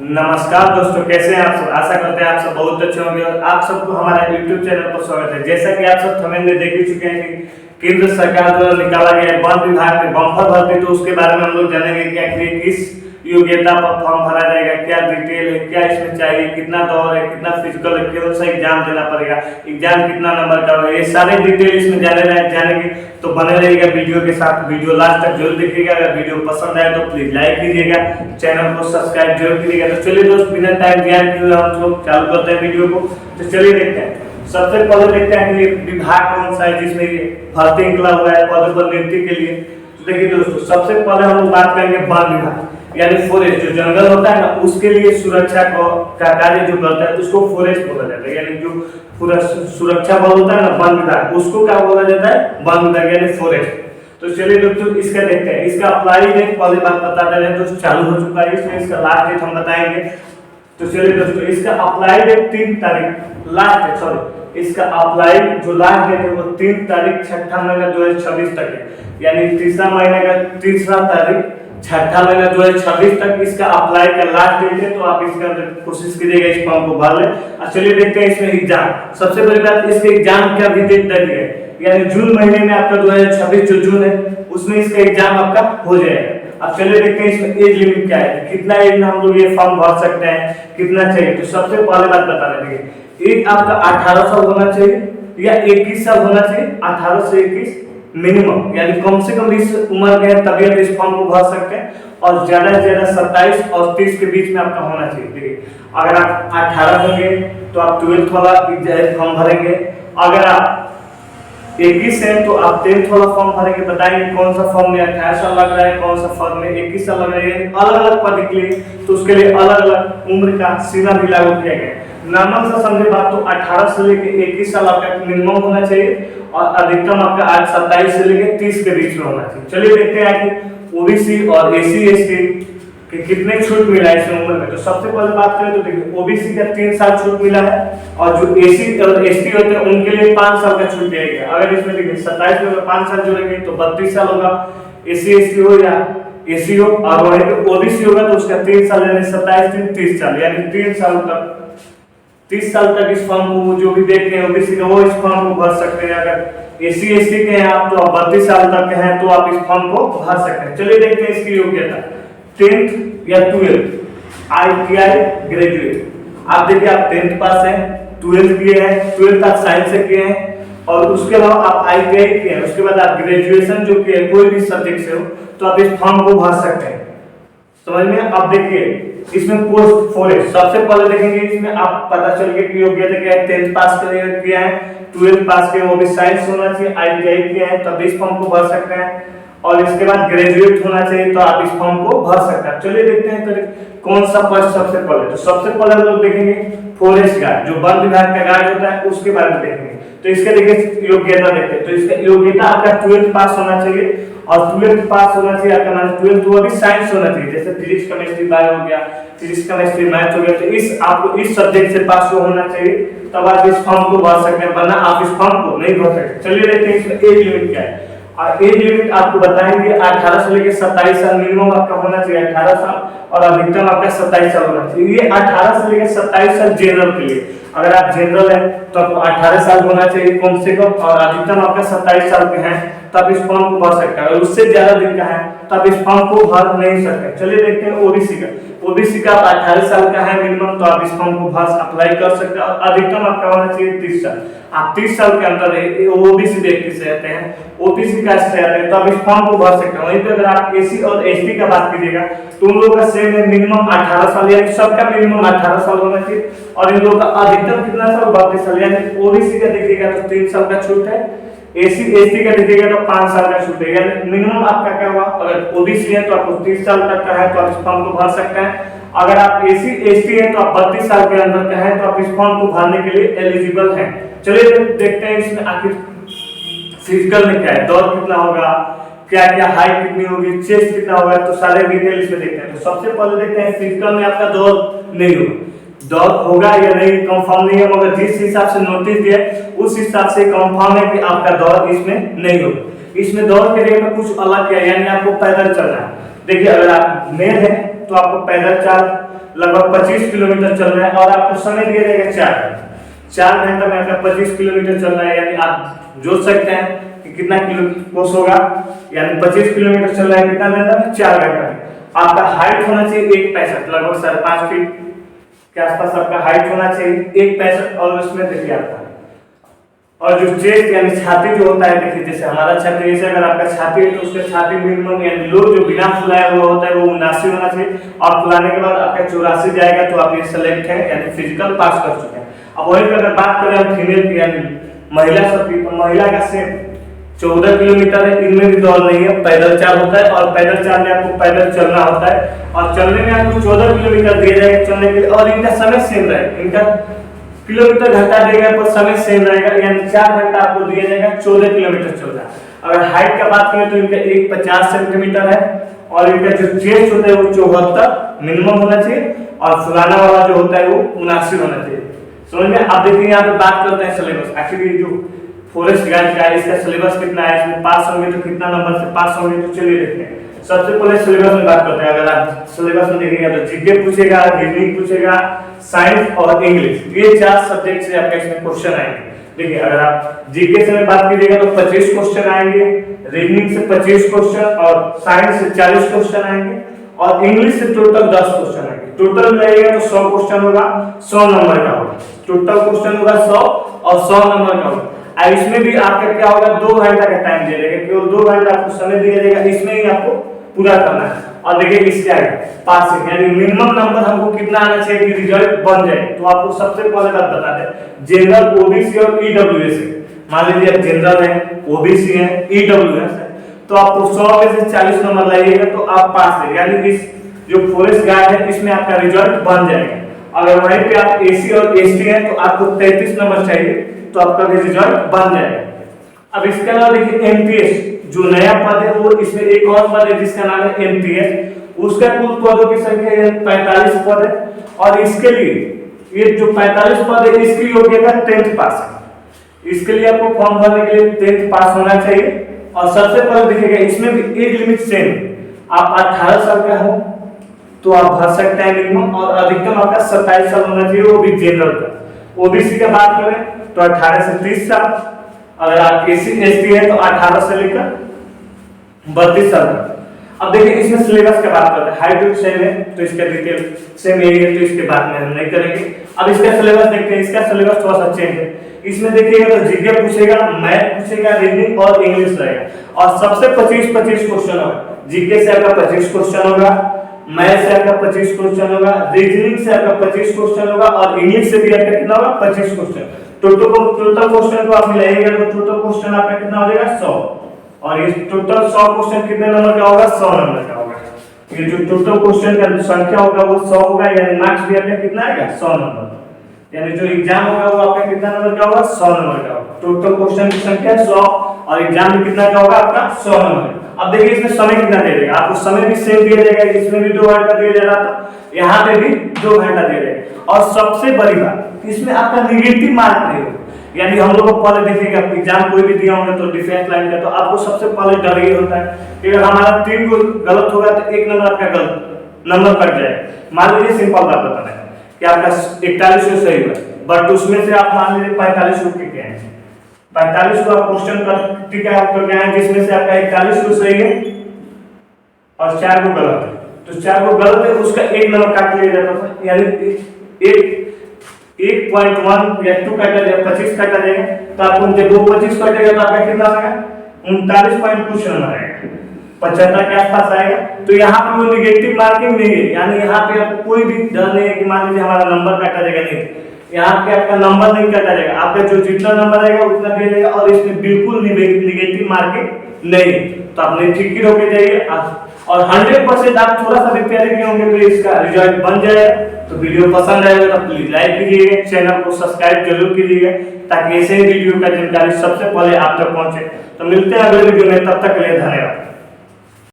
नमस्कार दोस्तों, कैसे हैं आप सब। आशा करते हैं आप सब बहुत अच्छे होंगे और आप सबको हमारा YouTube चैनल पर स्वागत है। जैसा कि आप सब थंबनेल में देख ही चुके हैं कि केंद्र सरकार द्वारा निकाला गया है वन विभाग में बम्पर भर्ती, तो उसके बारे में हम लोग जानेंगे कि आखिर किस योग्यता पर फॉर्म भरा जाएगा, क्या डिटेल है, क्या इसमें चाहिए, कितना दौर है, कितना फिजिकल है, कौन सा एग्जाम देना पड़ेगा, एग्जाम कितना नंबर का है, ये सारे डिटेल इसमें जानेंगे। तो बने रहिएगा वीडियो के साथ, वीडियो लास्ट तक जरूर देखिएगा। अगर वीडियो पसंद आए तो प्लीज लाइक कीजिएगा, चैनल को सब्सक्राइब जरूर कीजिएगा। तो चलिए दोस्त, बिना टाइम गैप किए हम लोग चालू करते हैं वीडियो को। तो चलिए देखते हैं। सबसे पहले देखते हैं कि विभाग कौन सा है जिसमें भर्ती निकला हुआ है पद पर नियुक्ति के लिए। तो देखिए दोस्तों, सबसे पहले हम लोग बात करेंगे वन विभाग यानी फॉरेस्ट। जो जंगल होता है ना, उसके लिए सुरक्षा का कार्य जो करता है उसको फॉरेस्ट बोला जाता है। यानी जो पूरा सुरक्षा बल होता है ना वन विभाग, उसको क्या बोला जाता है, वन विभाग यानी फॉरेस्ट। तो चलिए दोस्तों इसका देखते हैं। इसका अप्लाई डेट पहले बात बता दे रहे हैं दोस्तों, चालू हो चुका है, इसमें इसका लास्ट डेट हम बताएंगे। तो चलिए दोस्तों, इसका अप्लाई डेट 3 तारीख लास्ट है, सॉरी इसका अप्लाई जो लास्ट डेट है वो 3 तारीख 6 महीना 2026 तक है। यानी तीसरा महीने का तीसरा तारीख 6 महीना 2026 तक इसका अप्लाई का लास्ट डेट है। तो आप इसका कोशिश कीजिएगा इस फॉर्म को भर ले। चलिए देखते हैं इसमें एग्जाम। सबसे पहली बात, इसके एग्जाम का भी डेट तय है, यानी जून महीने में आपका 2026 जो जून है उसमें इसका एग्जाम आपका हो जाएगा। अब चलिए देखते हैं इसमें एज लिमिट क्या है, कितना एज में हम लोग ये फॉर्म भर सकते हैं, कितना चाहिए। तो सबसे पहले बात बता रहे हैं, एक आपका 18 साल होना चाहिए या 21 साल होना चाहिए। 18 से 21 मिनिमम, यानी कम से कम इस उम्र के तभी आप इस फॉर्म को भर सकते हैं। और ज्यादा से ज्यादा 27 और 30 के बीच में आपका होना चाहिए। देखिए, अगर आप 18 होंगे तो आप 12th वाला फॉर्म भरेंगे। अगर आप 21 है तो आप 10th वाला फॉर्म भरेंगे। बताएंगे कौन सा फॉर्म में 18 साल लग रहा है, कौन सा फॉर्म में 21 साल लग रहा है। अलग अलग पद के लिए तो उसके लिए अलग अलग उम्र का सीमा भी लागू किया गया है। नॉर्मल सा समझे बात, तो 18 से लेकर 21 साल आपका मिनिमम होना चाहिए और अधिकतम आपका 27 से लेकर 30 के बीच में होना चाहिए। चलिए देखते हैं कि ओबीसी और एसी एसटी कि कितने छूट मिला है इस उम्र में। तो सबसे पहले बात करें तो देखिए, ओबीसी का 3 साल छूट मिला है और जो एसी और एसटी होते हैं उनके लिए 5 साल का छूट दिया गया। अगर इसमें देखिए 27 में 5 साल जोड़ेंगे तो 32 साल होगा। एसी एसटी हो या एसी हो, और वहीं पे ओबीसी होगा तो उसका 3 साल यानी 27 दिन 30 साल, यानी 3 साल तक 30 साल तक इस फॉर्म को जो भी देखते हैं ओबीसी का, वो इस फॉर्म को भर सकते हैं। अगर एसी एसटी के हैं आप तो 32 साल तक के हैं तो आप इस फॉर्म को भर सकते हैं। चलिए देखते हैं इसकी योग्यता। 10th या 12th, ITI ग्रेजुएट। आप देखिए, आप 10th पास हैं, 12th किए हैं, 12th आप साइंस से किए हैं और उसके अलावा आप ITI किए हैं, उसके बाद आप ग्रेजुएशन जो किए कोई भी सब्जेक्ट से हो तो आप इस फॉर्म को भर सकते हैं। समझ में? अब देखिए इसमें पोस्ट फॉरेस्ट, सबसे पहले देखेंगे इसमें आप पता चल गया कि योग्यता क्या है। 10th पास किया है, 12th पास किया, वो भी साइंस होना चाहिए, ITI किया है तब इस फॉर्म को भर सकते हैं। और इसके बाद ग्रेजुएट होना चाहिए तो आप इस फॉर्म को भर सकते हैं। चलिए देखते हैं तो कौन सा पद सबसे पहले। तो सबसे पहले हम लोग देखेंगे फॉरेस्ट गार्ड, जो वन विभाग का गार्ड होता है उसके बारे में देखेंगे। तो इसके देखिए योग्यता देखते हैं। तो इसका योग्यता आपका 12th पास होना चाहिए और 12th पास होना चाहिए आपका, मान 12th वो भी साइंस होना चाहिए, जैसे फिजिक्स केमिस्ट्री बायो हो गया, फिजिक्स केमिस्ट्री मैथ हो गया। तो इस आपको इस सब्जेक्ट से पास होना चाहिए तब आप इस फॉर्म को भर सकते हैं, वरना आप इस फॉर्म को नहीं भर सकते। चलिए देखते हैं इसमें एज लिमिट क्या है। और एज लिमिट आपको बताएंगे 18 से लेकर 27 साल मिनिमम आपका होना चाहिए, 18 साल और अधिकतम आपका 27 साल होना चाहिए। ये 18 से लेकर 27 साल जनरल के लिए। अगर आप जनरल हैं तो आपको 18 साल होना चाहिए कम से कम और अधिकतम आपका 27 साल के हैं तब इस फॉर्म को भर सकते हैं। अगर उससे ज्यादा दिन का है तब इस फॉर्म को भर नहीं सकते। चलिए देखते हैं ओबीसी का। ओबीसी का 18 साल का है मिनिमम तो आप इस फॉर्म को भर अप्लाई कर सकते हैं और अधिकतम आपका होना चाहिए 30 साल। आप 30 साल के अंदर ओबीसी व्यक्ति से आते हैं, ओबीसी कास्ट से आते हैं तो आप इस फॉर्म को भर सकते हैं। वहीं पे अगर आप एसी और एसटी का बात कीजिएगा तो उन लोगों का सेम है, मिनिमम 18 साल, यानी सबका मिनिमम 18 साल होना चाहिए और इन लोगों का अधिकतम कितना साल, 32 साल। यानी ओबीसी का देखिएगा तो 3 साल का छूट है, एसी एसटी का देखिएगा तो 5 साल का छूट है। यानी मिनिमम आपका क्या हुआ, अगर ओबीसी है तो आपको 30 साल तक का है तो आप इस फॉर्म को भर सकते हैं। अगर आप एसी एसटी है तो आप 32 साल के अंदर का है तो आप इस फॉर्म को भरने के लिए एलिजिबल हैं। चलिए देखते हैं इसमें आखिर फिजिकल में क्या है, दौड़ कितना होगा, क्या क्या हाइट कितनी होगी, चेस्ट कितना होगा, तो सारे डिटेल इसमें देखते हैं। तो सबसे पहले देखते हैं फिजिकल में आपका दौड़ नहीं होगा, दौड़ होगा या नहीं कंफर्म नहीं है, मगर जिस हिसाब से नोटिस दिया उस हिसाब से कंफर्म है कि आपका दौड़ इसमें नहीं होगा। इसमें दौड़ के लिए में कुछ अलग क्या है, यानी आपको पैदल चलना है। देखिए, अगर आप मेल है तो आपको पैदल चाल लगभग 25 किलोमीटर चल रहा है और आपको समय दिया जाएगा 4 घंटा में आपका 25 किलोमीटर चल रहा है। यानी आप जोड़ सकते हैं कि कितना किलो कोस होगा, यानी 25 किलोमीटर चल रहा है कितना घंटा में, 4 घंटा में। आपका हाइट होना चाहिए 1.65, लगभग 5.5 फीट के आसपास आपका हाइट होना चाहिए, 1.65। और उसमें देखिए आपका और जो चेस्ट यानी छाती जो होता है, देखिए जैसे हमारा छाती, जैसे अगर आपका छाती है तो उसका छाती मिनिमम यानी लो जो बिना फुलाया हुआ होता है वो 79 होना चाहिए, और फुलाने के बाद आपका 84 जाएगा तो आप ये सेलेक्ट है यानी फिजिकल पास कर चुके हैं। अब वहीं पर अगर बात करें हम फीमेल की यानी महिला सबकी, तो महिला का सेम 14 किलोमीटर है, इनमें भी दौड़ नहीं है, पैदल चाल होता है और पैदल चाल में आपको पैदल चलना होता है और चलने में आपको 14 किलोमीटर दिया जाएगा चलने के लिए, और इनका समय सेम रहेगा, इनका किलोमीटर घटा देगा पर समय सेम रहेगा, यानी 4 घंटा आपको दिया जाएगा, 14 किलोमीटर चल रहा है। अगर हाइट का बात करें तो इनका 150 सेंटीमीटर है और इनका जो चेस्ट होता है वो 74 मिनिमम होना चाहिए और फुलाना वाला जो होता है वो 79 होना चाहिए। समझ में? आप देखिए यहाँ पे बात करते हैं सिलेबस, आखिर ये जो फॉरेस्ट गार्ड का है इसका सिलेबस कितना है, इसमें पास होंगे तो कितना नंबर से पास होंगे, तो चलिए देखते हैं। सबसे पहले सिलेबस में बात करते हैं। अगर आप सिलेबस में देखिएगा तो जीके पूछेगा, रीजनिंग पूछेगा, साइंस और इंग्लिश, ये 4 सब्जेक्ट से आपका इसमें क्वेश्चन आएंगे। देखिए अगर आप जीके से बात कीजिएगा तो 25 क्वेश्चन आएंगे, रीजनिंग से 25 क्वेश्चन और साइंस से 40 क्वेश्चन आएंगे और इंग्लिश से टोटल 10 क्वेश्चन आएंगे। टोटल मिलाइएगा तो 100 क्वेश्चन होगा, 100 नंबर का होगा, टोटल क्वेश्चन होगा 100 और 100 नंबर का होगा। इसमें भी आपका क्या होगा, 2 घंटा का टाइम दिया जाएगा, केवल 2 घंटा आपको समय दिया जाएगा, इसमें ही आपको पूरा करना है। और देखिए इसके आगे पासिंग यानी मिनिमम नंबर हमको कितना आना चाहिए कि रिजल्ट बन जाए, तो आपको सबसे पहले बात बता दें, जनरल, ओबीसी और ईडब्ल्यूएस है। मान लीजिए आप जनरल है, ओबीसी है, ईडब्ल्यूएस है, तो आपको 100 में से 40 नंबर लाइएगा तो आप पास है, यानी इस जो फॉरेस्ट गार्ड है इसमें आपका रिजल्ट बन जाएगा। अगर वहीं पे आप एसी और एसटी हैं तो आपको 33 नंबर चाहिए तो आपका भी रिजल्ट बन जाएगा। अब इसके अलावा देखिए एमपीएस जो नया पद है, वो इसमें एक और पद है जिसका नाम है एमपीएस, उसका कुल पदों की संख्या 45 पद है और इसके लिए ये जो 45 पद है इसकी योग्यता 10th पास है। इसके लिए आपको फॉर्म भरने के लिए 10th पास होना चाहिए। और सबसे पहले देखिएगा इसमें भी एज लिमिट सेम, आप 18 साल का हो तो आप भर सकते हैं मिनिमम, और अधिकतम आपका 27 साल होना चाहिए, वो भी जनरल का। ओबीसी का बात करें तो 18 से 30 साल, अगर आप एसी एसटी है तो 18 से लेकर 32 साल तक। अब देखिए इसमें सिलेबस की बात करते हैं, हाइट सेम है तो इसका डिटेल सेम यही है तो इसके बाद में हम नहीं करेंगे। अब इसका सिलेबस देखते हैं, इसका सिलेबस थोड़ा सा चेंज है। इसमें देखिएगा तो जीके पूछेगा, मैथ पूछेगा, रीजनिंग और इंग्लिश रहेगा और सबसे 25 क्वेश्चन होगा। जीके से आपका 25 क्वेश्चन होगा, मैथ से आपका 25 क्वेश्चन होगा, रीजनिंग से आपका 25 क्वेश्चन होगा और इंग्लिश से भी आपका कितना होगा, 25 क्वेश्चन। टोटल क्वेश्चन को आप मिलाइएगा तो टोटल क्वेश्चन आपका कितना हो जाएगा, 100। और ये टोटल 100 क्वेश्चन कितने नंबर का होगा, 100 नंबर का होगा। ये जो टोटल क्वेश्चन का संख्या होगा वो 100 होगा, यानी मार्क्स भी आपका कितना आएगा, 100 नंबर। यानी जो एग्जाम होगा वो आपका कितना नंबर का होगा, 100 नंबर का होगा। टोटल क्वेश्चन की संख्या 100 और एग्जाम में कितना का होगा आपका, 100 नंबर। अब देखिए इसमें समय कितना दे देगा, आपको समय भी सेम दिया जाएगा, इसमें भी 2 घंटा दिया जा रहा था, यहाँ पे भी 2 घंटा दिया जाएगा। और सबसे बड़ी बात इसमें आपका नेगेटिव मार्क नहीं होगा, यानी हम लोग को पहले देखिएगा एग्जाम कोई भी दिया होगा तो डिफेंस लाइन का, तो आपको सबसे पहले डर ये होता है कि अगर हमारा 3 को गलत होगा तो 1 नंबर आपका गलत नंबर कट जाएगा। मान लीजिए सिंपल बात बताना है कि आपका 41 सही हुआ, बट उसमें से आप मान लीजिए 45 को किए हैं, 45 को आप क्वेश्चन कर टिका करके आए जिसमें से आपका 41 को सही है और 4 को गलत है, तो 4 को गलत है उसका 1 नंबर काट लिया जाता था, यानी 1.1 या 2 काटा जाएगा, 25 काटा जाएगा तो आपको जब वो 25 काटेगा तो आपका कितना आएगा, 39 पॉइंट कुछ नंबर आएगा, 75 के आसपास आएगा। तो यहाँ पे वो नेगेटिव मार्किंग नहीं है, यानी यहाँ पे आपको कोई भी डर नहीं है कि मान लीजिए हमारा नंबर काटा जाएगा, नहीं, यहाँ पे आपका नंबर नहीं काटा जाएगा, आपका जो जितना नंबर आएगा उतना दिया जाएगा और इसमें बिल्कुल नेगेटिव मार्किंग नहीं। तो आप ठीक ही रोके जाइए और 100% आप थोड़ा सा भी तैयारी किए होंगे तो इसका रिजल्ट बन जाएगा। तो वीडियो पसंद आएगा तो प्लीज लाइक कीजिएगा, चैनल को सब्सक्राइब जरूर कीजिएगा ताकि ऐसे वीडियो का जानकारी सबसे पहले आप तक पहुंचे। तो मिलते हैं अगले वीडियो में, तब तक के लिए धन्यवाद।